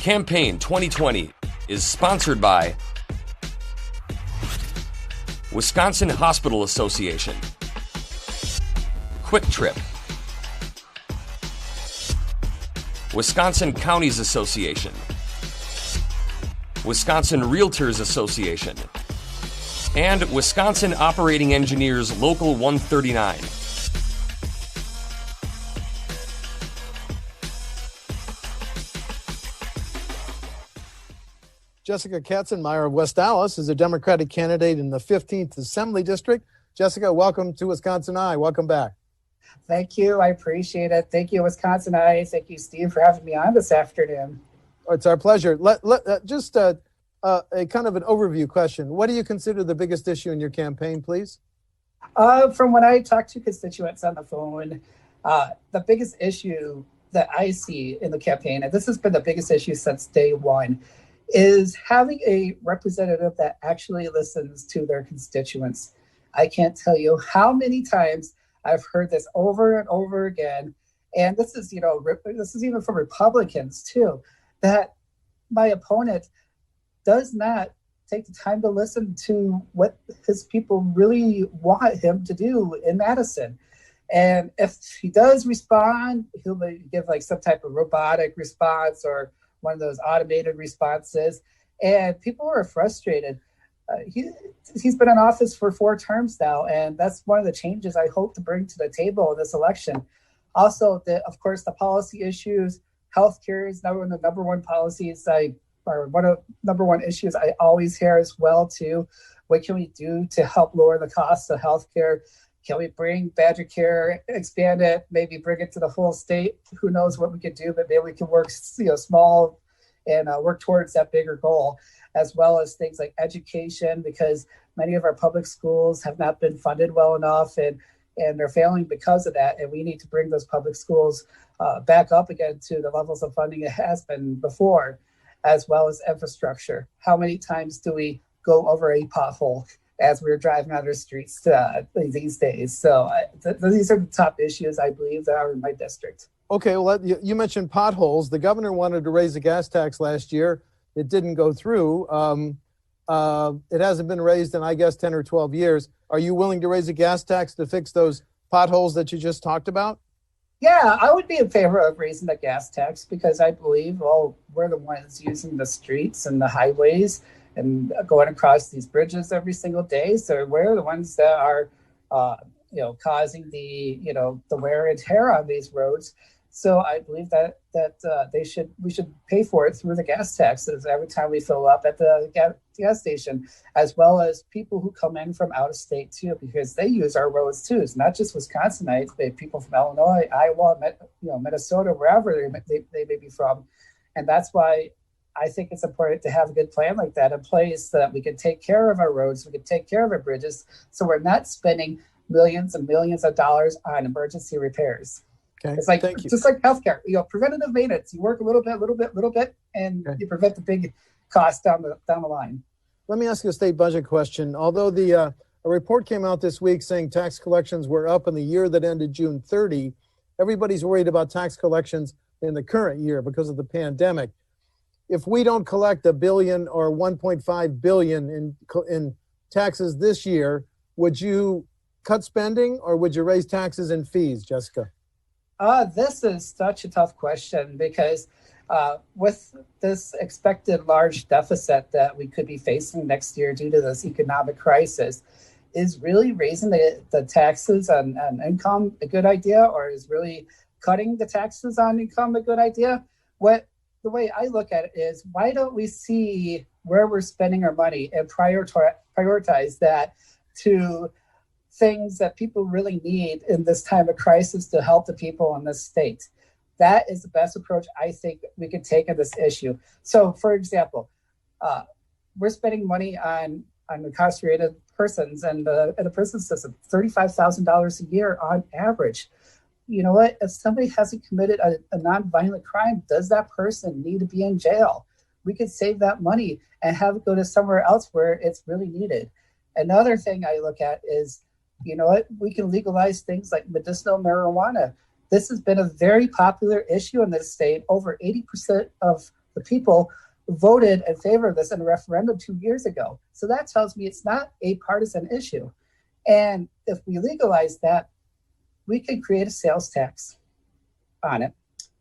Campaign 2020 is sponsored by Wisconsin Hospital Association, Quick Trip, Wisconsin Counties Association, Wisconsin Realtors Association, and Wisconsin Operating Engineers Local 139. Jessica Katzenmeyer of West Allis is a Democratic candidate in the 15th Assembly District. Jessica, welcome to WisconsinEye. Welcome back. Thank you. I appreciate it. Thank you, WisconsinEye. Thank you, Steve, for having me on this afternoon. It's our pleasure. Just a kind of an overview question. What do you consider the biggest issue in your campaign, please? From when I talk to constituents on the phone, the biggest issue that I see in the campaign, and this has been the biggest issue since day one, is having a representative that actually listens to their constituents. I can't tell you how many times I've heard this over and over again, and this is even from Republicans too, that my opponent does not take the time to listen to what his people really want him to do in Madison. And if he does respond, he'll give like some type of robotic response or one of those automated responses, and people are frustrated. He's been in office for 4 terms now, and that's one of the changes I hope to bring to the table in this election. Also, of course, the policy issues. Healthcare is one of the number one policies number one issues I always hear as well too. What can we do to help lower the cost of healthcare? Can we bring Badger Care, expand it, maybe bring it to the whole state? Who knows what we could do, but maybe we can work small and work towards that bigger goal, as well as things like education, because many of our public schools have not been funded well enough and they're failing because of that. And we need to bring those public schools back up again to the levels of funding it has been before, as well as infrastructure. How many times do we go over a pothole as we're driving on our streets these days? So these are the top issues, I believe, that are in my district. Okay, well, you mentioned potholes. The governor wanted to raise the gas tax last year. It didn't go through. It hasn't been raised in, I guess, 10 or 12 years. Are you willing to raise a gas tax to fix those potholes that you just talked about? Yeah, I would be in favor of raising the gas tax because I believe, we're the ones using the streets and the highways and going across these bridges every single day. So we're the ones that are, causing the wear and tear on these roads. So I believe that we should pay for it through the gas taxes every time we fill up at the gas station, as well as people who come in from out of state too, because they use our roads too. It's not just Wisconsinites, but people from Illinois, Iowa, Minnesota, wherever they may be from. And that's why I think it's important to have a good plan like that in place so that we can take care of our roads, we can take care of our bridges, so we're not spending millions and millions of dollars on emergency repairs. Okay. It's like just like healthcare, preventative maintenance. You work a little bit, and you prevent the big cost down the line. Let me ask you a state budget question. Although a report came out this week saying tax collections were up in the year that ended June 30, everybody's worried about tax collections in the current year because of the pandemic. If we don't collect $1 billion or $1.5 billion in taxes this year, would you cut spending or would you raise taxes and fees, Jessica? This is such a tough question because with this expected large deficit that we could be facing next year due to this economic crisis, is really raising the taxes on income a good idea, or is really cutting the taxes on income a good idea? The way I look at it is, why don't we see where we're spending our money and prioritize that to things that people really need in this time of crisis to help the people in this state? That is the best approach I think we could take on this issue. So, for example, we're spending money on incarcerated persons and the prison system, $35,000 a year on average. You know what? If somebody hasn't committed a nonviolent crime, does that person need to be in jail? We could save that money and have it go to somewhere else where it's really needed. Another thing I look at is, we can legalize things like medicinal marijuana. This has been a very popular issue in this state. Over 80% of the people voted in favor of this in a referendum 2 years ago. So that tells me it's not a partisan issue. And if we legalize that, we could create a sales tax on it,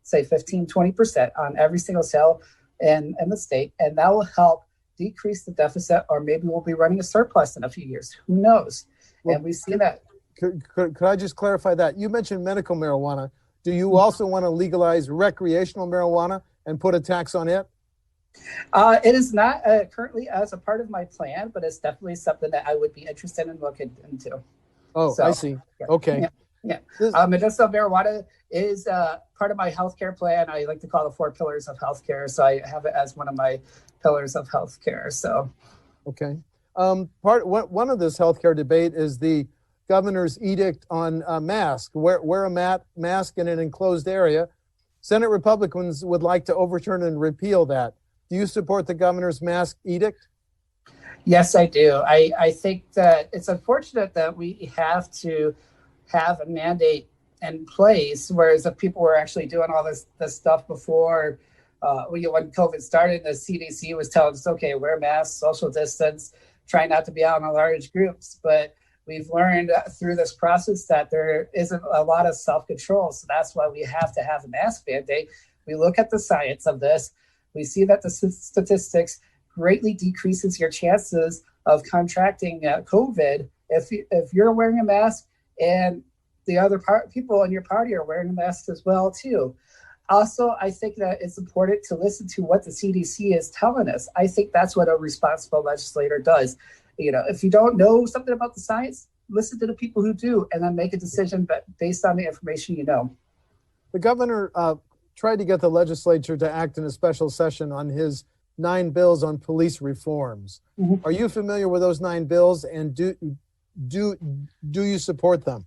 say 15, 20% on every single sale in the state. And that will help decrease the deficit, or maybe we'll be running a surplus in a few years. Who knows? Well, and we see that. Could I just clarify that? You mentioned medical marijuana. Do you also want to legalize recreational marijuana and put a tax on it? It is not currently as a part of my plan, but it's definitely something that I would be interested in looking into. Oh, so, I see. Yeah. Okay. Yeah. Medicinal marijuana is part of my healthcare plan. I like to call it 4 pillars of healthcare. So I have it as one of my pillars of healthcare. So, okay. One of this healthcare debate is the governor's edict on masks. Wear a mask in an enclosed area. Senate Republicans would like to overturn and repeal that. Do you support the governor's mask edict? Yes, I do. I think that it's unfortunate that we have to have a mandate in place, whereas if people were actually doing all this stuff before, when COVID started, the CDC was telling us, okay, wear masks, social distance, try not to be out in large groups. But we've learned through this process that there isn't a lot of self-control. So that's why we have to have a mask mandate. We look at the science of this. We see that the statistics greatly decreases your chances of contracting COVID if you're wearing a mask and the other people in your party are wearing a mask as well too. Also, I think that it's important to listen to what the CDC is telling us. I think that's what a responsible legislator does. If you don't know something about the science, listen to the people who do, and then make a decision based on the information you know. The governor tried to get the legislature to act in a special session on his 9 bills on police reforms. Mm-hmm. Are you familiar with those 9 bills, and do you support them?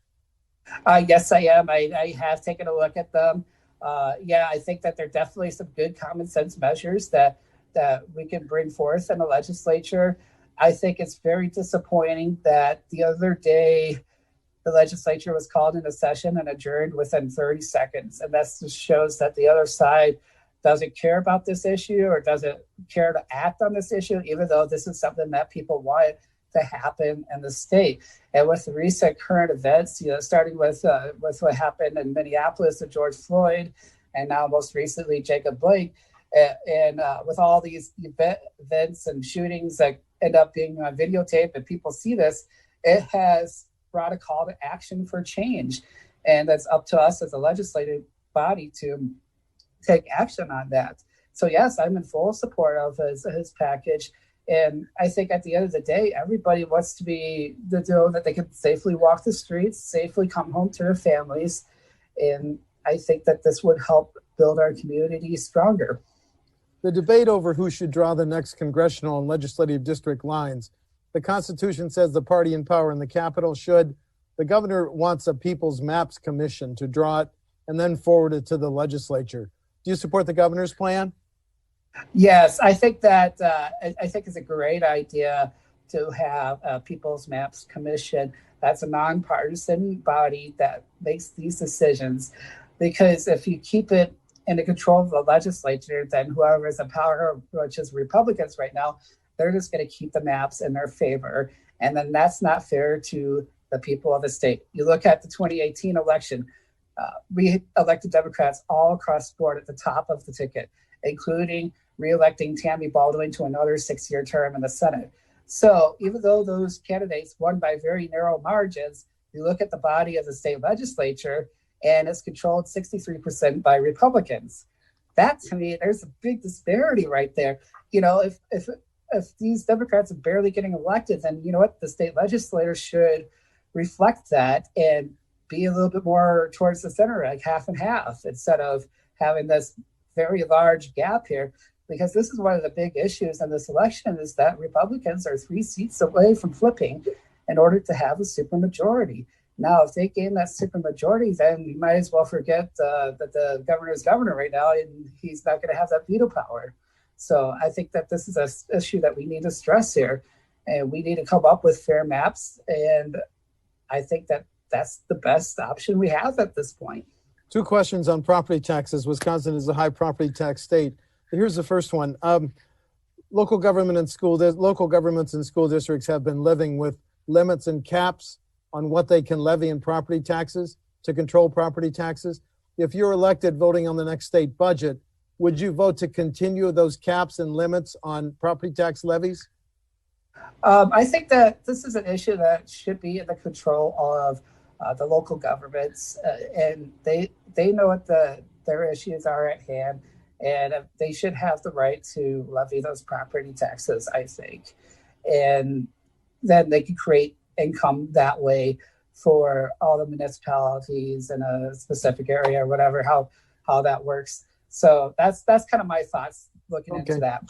Yes, I am. I have taken a look at them. I think that there are definitely some good common sense measures that we can bring forth in the legislature. I think it's very disappointing that the other day the legislature was called into session and adjourned within 30 seconds. And that just shows that the other side doesn't care about this issue or doesn't care to act on this issue, even though this is something that people want to happen in the state. And with the recent current events, starting with what happened in Minneapolis with George Floyd, and now most recently Jacob Blake, and with all these events and shootings that end up being videotaped and people see this, it has brought a call to action for change. And that's up to us as a legislative body to take action on that. So yes, I'm in full support of his package. And I think at the end of the day, everybody wants to know that they can safely walk the streets, safely come home to their families. And I think that this would help build our community stronger. The debate over who should draw the next congressional and legislative district lines. The Constitution says the party in power in the Capitol should. The governor wants a People's Maps Commission to draw it and then forward it to the legislature. Do you support the governor's plan? Yes, I think that it's a great idea to have a People's Maps Commission. That's a nonpartisan body that makes these decisions, because if you keep it in the control of the legislature, then whoever is in power, which is Republicans right now, they're just going to keep the maps in their favor. And then that's not fair to the people of the state. You look at the 2018 election, we elected Democrats all across the board at the top of the ticket, including reelecting Tammy Baldwin to another 6-year term in the Senate. So even though those candidates won by very narrow margins, you look at the body of the state legislature and it's controlled 63% by Republicans. That, to me, there's a big disparity right there. If these Democrats are barely getting elected, then you know what? The state legislature should reflect that and be a little bit more towards the center, like half and half, instead of having this very large gap here. Because this is one of the big issues in this election, is that Republicans are 3 seats away from flipping in order to have a supermajority. Now, if they gain that supermajority, then you might as well forget that the governor is governor right now, and he's not going to have that veto power. So I think that this is an issue that we need to stress here, and we need to come up with fair maps. And I think that that's the best option we have at this point. 2 questions on property taxes. Wisconsin is a high property tax state. Here's the first one. Local governments and school districts have been living with limits and caps on what they can levy in property taxes to control property taxes. If you're elected voting on the next state budget, would you vote to continue those caps and limits on property tax levies? I think that this is an issue that should be in the control of the local governments, and they know what their issues are at hand, and they should have the right to levy those property taxes, I think. And then they can create income that way for all the municipalities in a specific area or whatever, how that works. So that's kind of my thoughts looking into that.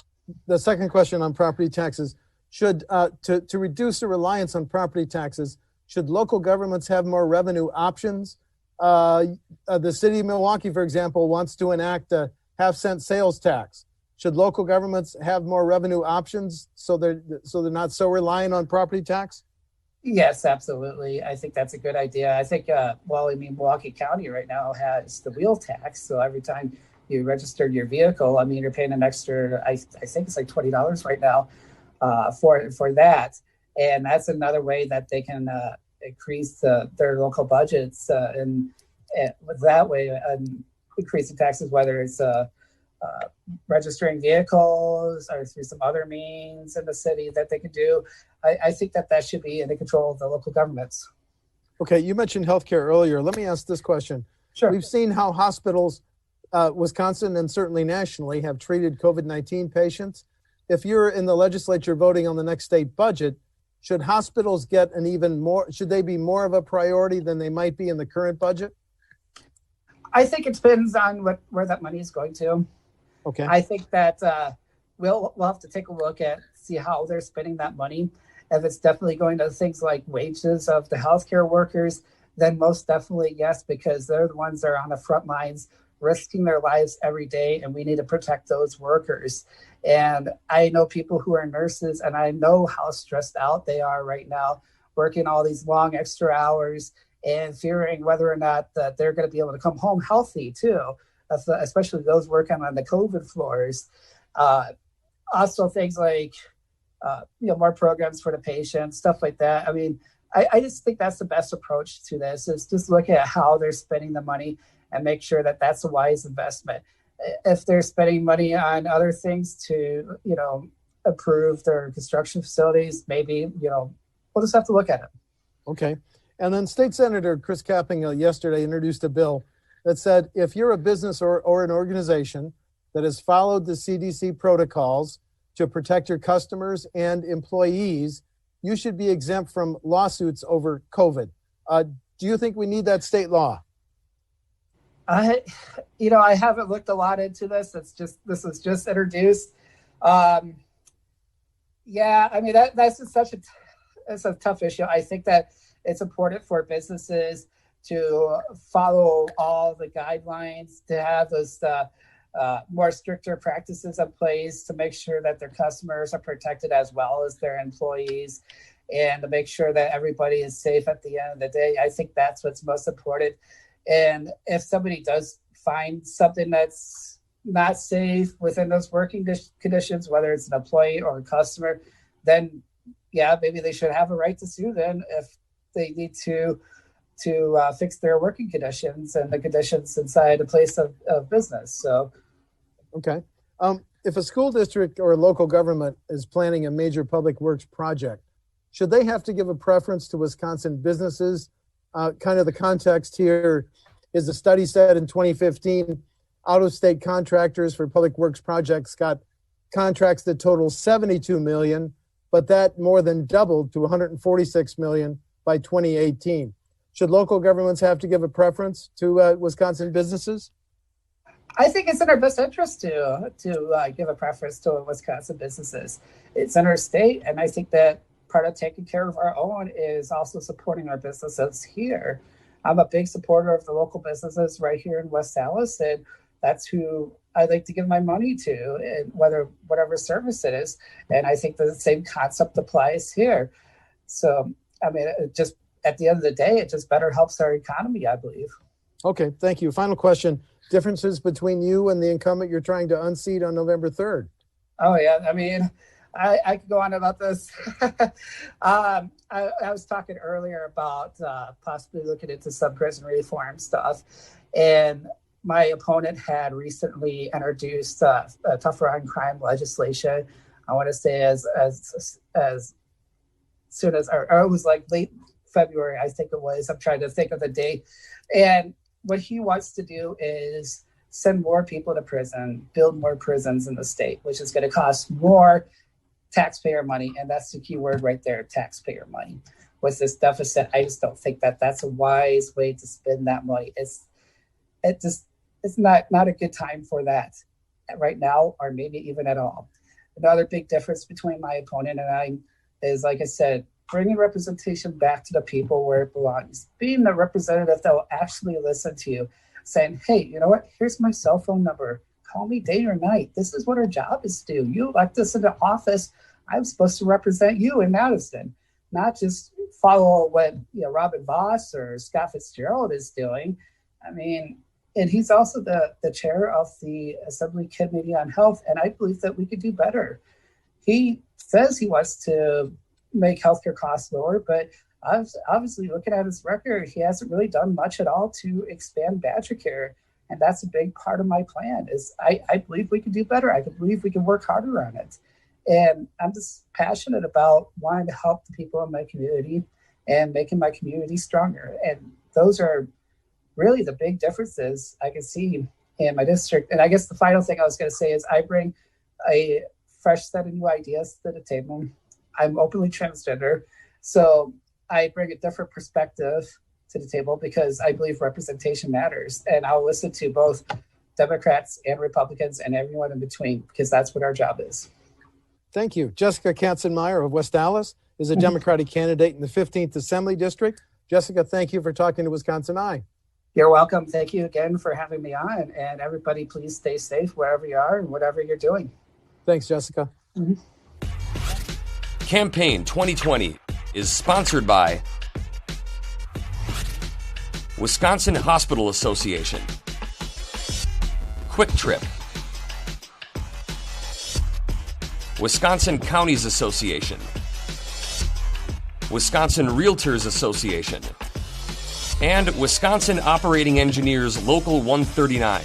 The second question on property taxes, should to reduce the reliance on property taxes, should local governments have more revenue options? The city of Milwaukee, for example, wants to enact a half-cent sales tax. Should local governments have more revenue options so they're not so reliant on property tax? Yes, absolutely. I think that's a good idea. I think, Milwaukee County right now has the wheel tax. So every time you register your vehicle, you're paying an extra, I think it's like $20 right now for that. And that's another way that they can increase their local budgets and that way increasing taxes, whether it's registering vehicles or through some other means in the city that they can do. I think that should be in the control of the local governments. Okay, you mentioned healthcare earlier. Let me ask this question. Sure. We've seen how hospitals, Wisconsin and certainly nationally, have treated COVID-19 patients. If you're in the legislature voting on the next state budget, should hospitals get should they be more of a priority than they might be in the current budget? I think it depends on where that money is going to. Okay. I think that we'll have to take a look at, see how they're spending that money. If it's definitely going to things like wages of the healthcare workers, then most definitely yes, because they're the ones that are on the front lines risking their lives every day, and we need to protect those workers. And I know people who are nurses, and I know how stressed out they are right now, working all these long extra hours and fearing whether or not that they're going to be able to come home healthy too, especially those working on the COVID floors. Also things like, more programs for the patients, stuff like that. I just think that's the best approach to this, is just look at how they're spending the money and make sure that that's a wise investment. If they're spending money on other things to, improve their construction facilities, maybe, we'll just have to look at it. Okay. And then State Senator Chris Kapping yesterday introduced a bill that said if you're a business or an organization that has followed the CDC protocols to protect your customers and employees, you should be exempt from lawsuits over COVID. Do you think we need that state law? I haven't looked a lot into this. This was just introduced. That's just it's a tough issue. I think that it's important for businesses to follow all the guidelines, to have those more stricter practices in place to make sure that their customers are protected as well as their employees, and to make sure that everybody is safe at the end of the day. I think that's what's most important. And if somebody does find something that's not safe within those working conditions, whether it's an employee or a customer, then maybe they should have a right to sue then if they need to fix their working conditions and the conditions inside a place of business. So, okay. If a school district or a local government is planning a major public works project, should they have to give a preference to Wisconsin businesses? Kind of the context here is the study said in 2015, out-of-state contractors for public works projects got contracts that total $72 million, but that more than doubled to $146 million by 2018. Should local governments have to give a preference to Wisconsin businesses? I think it's in our best interest to give a preference to Wisconsin businesses. It's in our state, and I think that part of taking care of our own is also supporting our businesses here. I'm a big supporter of the local businesses right here in West Allis, and that's who I like to give my money to, and whatever service it is. And I think the same concept applies here. So, it just at the end of the day, it just better helps our economy, I believe. Okay, thank you. Final question. Differences between you and the incumbent you're trying to unseat on November 3rd? Oh, yeah. I mean, I could go on about this. I was talking earlier about possibly looking into some prison reform stuff. And my opponent had recently introduced a tougher on crime legislation. I want to say as soon as, or it was like late February, I think it was. I'm trying to think of the date. And what he wants to do is send more people to prison, build more prisons in the state, which is going to cost more taxpayer money. And that's the key word right there, taxpayer money. With this deficit, I just don't think that that's a wise way to spend that money. It's not a good time for that right now, or maybe even at all. Another big difference between my opponent and I is, like I said, bringing representation back to the people where it belongs, being the representative that will actually listen to you, saying, hey, you know what, here's my cell phone number. Call me day or night. This is what our job is to do. You elect us into office. I'm supposed to represent you in Madison, not just follow what Robin Voss or Scott Fitzgerald is doing. I mean, and he's also the chair of the Assembly Committee on Health, and I believe that we could do better. He says he wants to make healthcare costs lower, but obviously looking at his record, he hasn't really done much at all to expand Badger Care. And that's a big part of my plan is I believe we can do better. I believe we can work harder on it. And I'm just passionate about wanting to help the people in my community and making my community stronger. And those are really the big differences I can see in my district. And I guess the final thing I was going to say is I bring a fresh set of new ideas to the table. I'm openly transgender, so I bring a different perspective to the table because I believe representation matters. And I'll listen to both Democrats and Republicans and everyone in between because that's what our job is. Thank you. Jessica Katzenmeyer of West Allis is a Democratic candidate in the 15th Assembly District. Jessica, thank you for talking to WisconsinEye. You're welcome. Thank you again for having me on. And everybody, please stay safe wherever you are and whatever you're doing. Thanks, Jessica. Mm-hmm. Campaign 2020 is sponsored by Wisconsin Hospital Association, Quick Trip, Wisconsin Counties Association, Wisconsin Realtors Association, and Wisconsin Operating Engineers Local 139.